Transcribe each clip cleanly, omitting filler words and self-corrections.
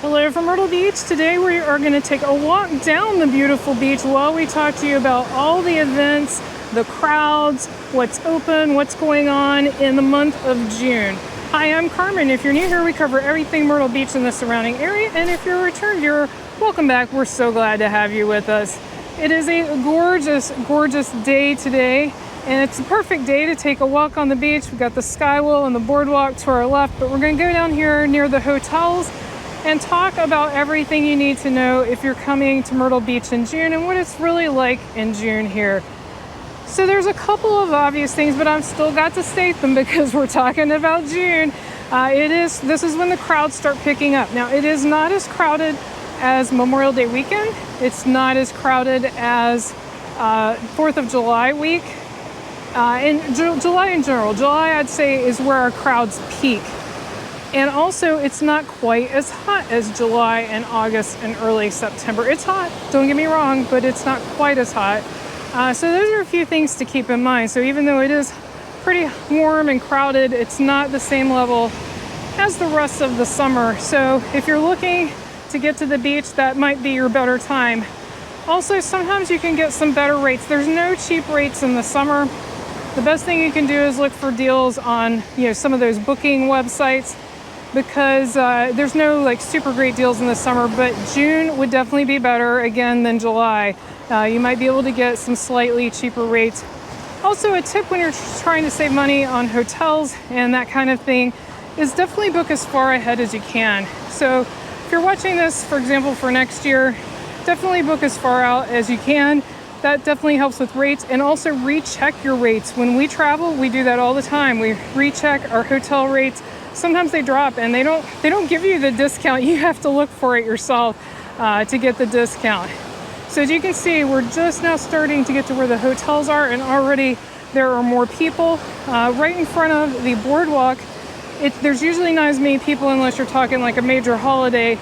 Hello from Myrtle Beach. Today we are going to take a walk down the beautiful beach while we talk to you about all the events, the crowds, what's open, what's going on in the month of June. Hi, I'm Carmen. If you're new here, we cover everything Myrtle Beach and the surrounding area. And if you're a return viewer, welcome back. We're so glad to have you with us. It is a gorgeous, gorgeous day today. And it's a perfect day to take a walk on the beach. We've got the Skywell and the boardwalk to our left, but we're going to go down here near the hotels and talk about everything you need to know if you're coming to Myrtle Beach in June and what it's really like in June here. So there's a couple of obvious things, but I've still got to state them because we're talking about June. This is when the crowds start picking up. Now, it is not as crowded as Memorial Day weekend. It's not as crowded as 4th of July week. July in general, July I'd say is where our crowds peak. And also, it's not quite as hot as July and August and early September. It's hot, don't get me wrong, but it's not quite as hot. So those are a few things to keep in mind. So even though it is pretty warm and crowded, it's not the same level as the rest of the summer. So if you're looking to get to the beach, that might be your better time. Also, sometimes you can get some better rates. There's no cheap rates in the summer. The best thing you can do is look for deals on, some of those booking websites, because there's no super great deals in the summer, but June would definitely be better again than July. You might be able to get some slightly cheaper rates. Also, a tip when you're trying to save money on hotels and that kind of thing is definitely book as far ahead as you can. So if you're watching this, for example, for next year, definitely book as far out as you can. That definitely helps with rates, and also recheck your rates. When we travel, we do that all the time. We recheck our hotel rates. Sometimes they drop and they don't give you the discount. You have to look for it yourself to get the discount. So as you can see, we're just now starting to get to where the hotels are, and already there are more people right in front of the boardwalk. There's usually not as many people unless you're talking like a major holiday,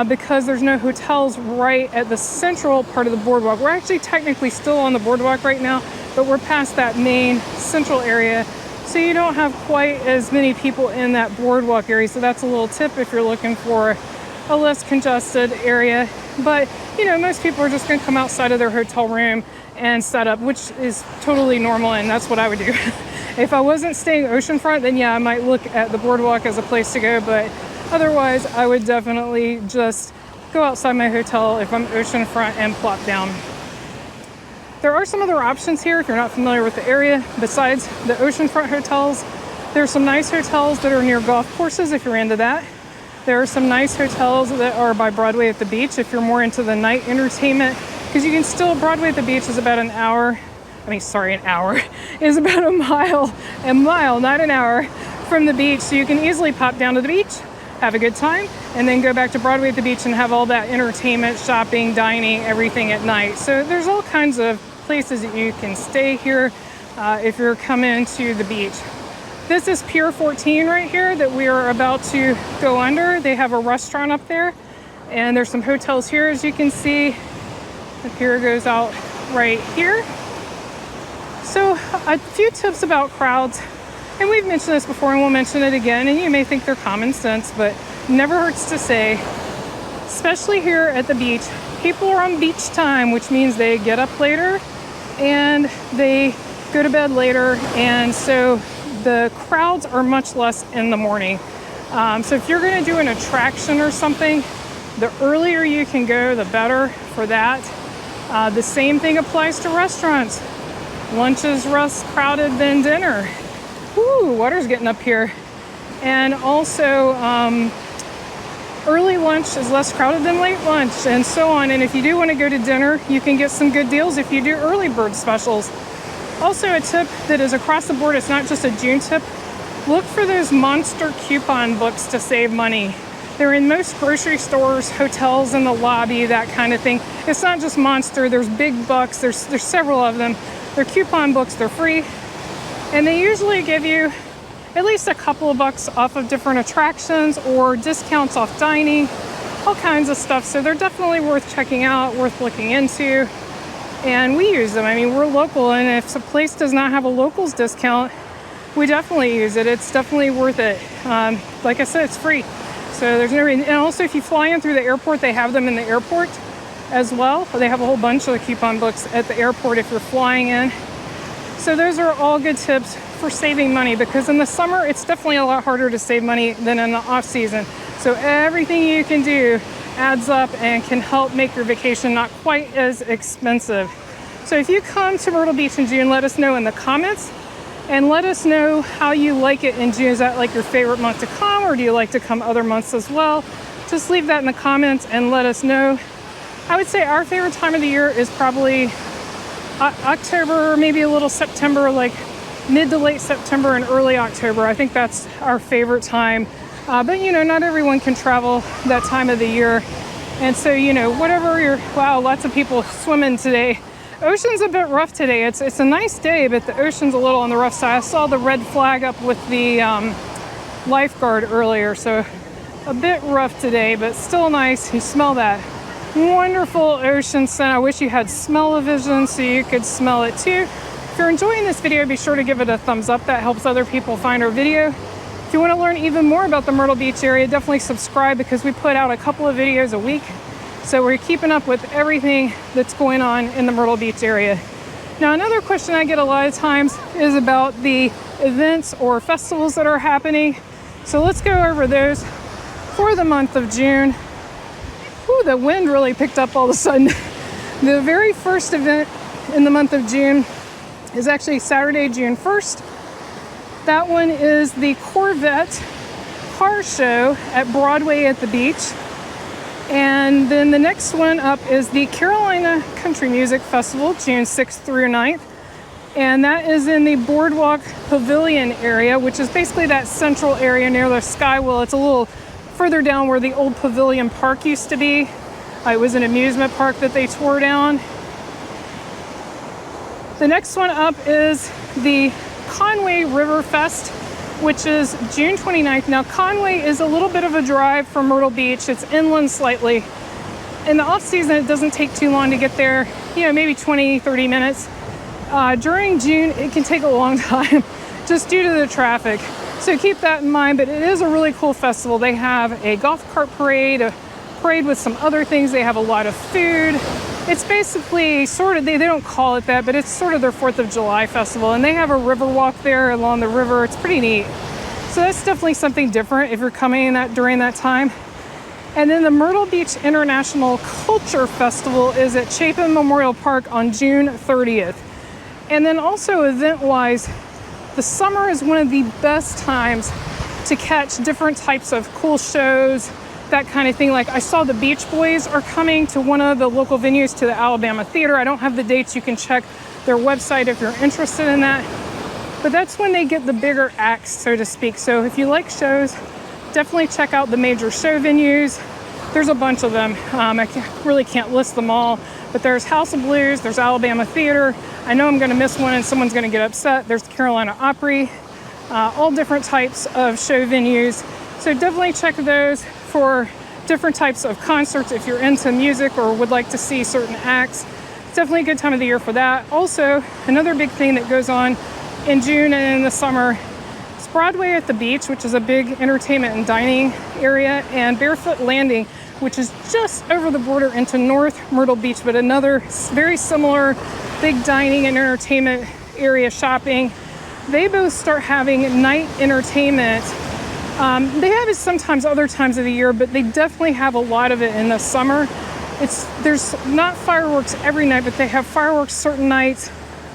because there's no hotels right at the central part of the boardwalk. We're actually technically still on the boardwalk right now, but we're past that main central area. So you don't have quite as many people in that boardwalk area. So that's a little tip if you're looking for a less congested area. But, most people are just going to come outside of their hotel room and set up, which is totally normal, and that's what I would do. If I wasn't staying oceanfront, then yeah, I might look at the boardwalk as a place to go. But otherwise, I would definitely just go outside my hotel if I'm oceanfront and plop down. There are some other options here if you're not familiar with the area. Besides the oceanfront hotels, there's some nice hotels that are near golf courses if you're into that. There are some nice hotels that are by Broadway at the beach if you're more into the night entertainment, because you can still, Broadway at the beach is about an hour, is about a mile, not an hour from the beach. So you can easily pop down to the beach, have a good time, and then go back to Broadway at the beach and have all that entertainment, shopping, dining, everything at night. So there's all kinds of places that you can stay here if you're coming to the beach. This is Pier 14 right here that we are about to go under. They have a restaurant up there, and there's some hotels here, as you can see. The pier goes out right here. So a few tips about crowds. And we've mentioned this before and we'll mention it again, and you may think they're common sense, but never hurts to say, especially here at the beach, people are on beach time, which means they get up later and they go to bed later, and so the crowds are much less in the morning. So if you're going to do an attraction or something, the earlier you can go, the better for that. The same thing applies to restaurants. Lunch is less crowded than dinner. Ooh, water's getting up here. And also, early lunch is less crowded than late lunch, and so on. And if you do want to go to dinner, you can get some good deals if you do early bird specials. Also, a tip that is across the board, it's not just a June tip, look for those monster coupon books to save money. They're in most grocery stores, hotels in the lobby, that kind of thing. It's not just Monster, there's Big Bucks, there's several of them. They're coupon books, they're free. And they usually give you at least a couple of bucks off of different attractions or discounts off dining, all kinds of stuff. So they're definitely worth checking out, worth looking into. And we use them. I mean, we're local, and if a place does not have a locals discount, we definitely use it. It's definitely worth it. Like I said, it's free. So there's no reason. And also, if you fly in through the airport, they have them in the airport as well. They have a whole bunch of coupon books at the airport if you're flying in. So those are all good tips for saving money, because in the summer, it's definitely a lot harder to save money than in the off season. So everything you can do adds up and can help make your vacation not quite as expensive. So if you come to Myrtle Beach in June, let us know in the comments, and let us know how you like it in June. Is that like your favorite month to come, or do you like to come other months as well? Just leave that in the comments and let us know. I would say our favorite time of the year is probably October, maybe a little September, like mid to late September and early October. I think that's our favorite time. But you know, not everyone can travel that time of the year. And so, you know, whatever you're, wow, lots of people swimming today. Ocean's a bit rough today. It's a nice day, but the ocean's a little on the rough side. I saw the red flag up with the lifeguard earlier, so a bit rough today, but still nice. You smell that wonderful ocean scent. I wish you had smell-o-vision so you could smell it too. If you're enjoying this video, be sure to give it a thumbs up. That helps other people find our video. If you want to learn even more about the Myrtle Beach area, definitely subscribe, because we put out a couple of videos a week. So we're keeping up with everything that's going on in the Myrtle Beach area. Now, another question I get a lot of times is about the events or festivals that are happening. So let's go over those for the month of June. Ooh, the wind really picked up all of a sudden. The very first event in the month of June is actually Saturday, June 1st. That one is the Corvette Car Show at Broadway at the beach. And then the next one up is the Carolina Country Music Festival, June 6th through 9th. And that is in the Boardwalk Pavilion area, which is basically that central area near the Skywheel. It's a little further down where the old Pavilion Park used to be. It was an amusement park that they tore down. The next one up is the Conway Riverfest, which is June 29th. Now, Conway is a little bit of a drive from Myrtle Beach. It's inland slightly. In the off season, it doesn't take too long to get there, you know, maybe 20, 30 minutes. During June, it can take a long time just due to the traffic. So keep that in mind, but it is a really cool festival. They have a golf cart parade, a parade with some other things. They have a lot of food. It's basically sort of, they don't call it that, but it's sort of their 4th of July festival. And they have a river walk there along the river. It's pretty neat. So that's definitely something different if you're coming in that during that time. And then the Myrtle Beach International Culture Festival is at Chapin Memorial Park on June 30th. And then also event-wise, the summer is one of the best times to catch different types of cool shows, that kind of thing. Like I saw the Beach Boys are coming to one of the local venues, to the Alabama Theater. I don't have the dates. You can check their website if you're interested in that. But that's when they get the bigger acts, so to speak. So if you like shows, definitely check out the major show venues. There's a bunch of them. Really can't list them all, but there's House of Blues, there's Alabama Theater. I know I'm going to miss one and someone's going to get upset. There's the Carolina Opry, all different types of show venues. So definitely check those for different types of concerts if you're into music or would like to see certain acts. It's definitely a good time of the year for that. Also, another big thing that goes on in June and in the summer is Broadway at the beach, which is a big entertainment and dining area, and Barefoot Landing, which is just over the border into North Myrtle Beach, but another very similar big dining and entertainment area, shopping. They both start having night entertainment. They have it sometimes other times of the year, but they definitely have a lot of it in the summer. There's not fireworks every night, but they have fireworks certain nights.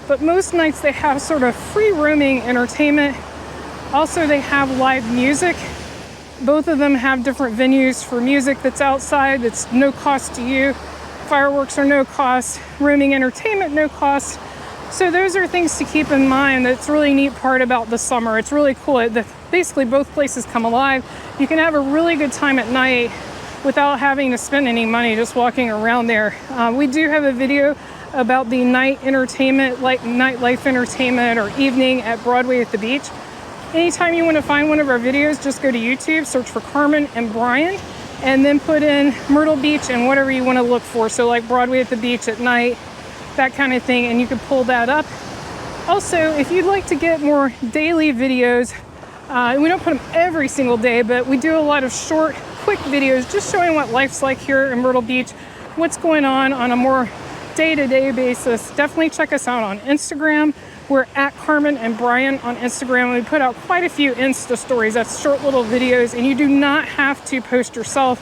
But most nights they have sort of free roaming entertainment. Also, they have live music. Both of them have different venues for music that's outside, that's no cost to you. Fireworks are no cost, roaming entertainment no cost. So those are things to keep in mind. That's a really neat part about the summer. It's really cool. Basically, both places come alive. You can have a really good time at night without having to spend any money just walking around there. We do have a video about the night entertainment, like nightlife entertainment or evening at Broadway at the beach. Anytime you want to find one of our videos, just go to YouTube, search for Carmen and Brian, and then put in Myrtle Beach and whatever you want to look for. So like Broadway at the beach at night, that kind of thing, and you can pull that up. Also, if you'd like to get more daily videos, we don't put them every single day, but we do a lot of short quick videos just showing what life's like here in Myrtle Beach, what's going on a more day-to-day basis. Definitely check us out on Instagram. We're at Carmen and Brian on Instagram. We put out quite a few Insta stories. That's short little videos, and you do not have to post yourself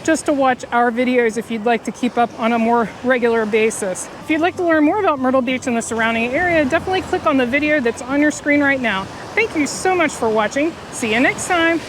just to watch our videos if you'd like to keep up on a more regular basis. If you'd like to learn more about Myrtle Beach and the surrounding area, definitely click on the video that's on your screen right now. Thank you so much for watching. See you next time.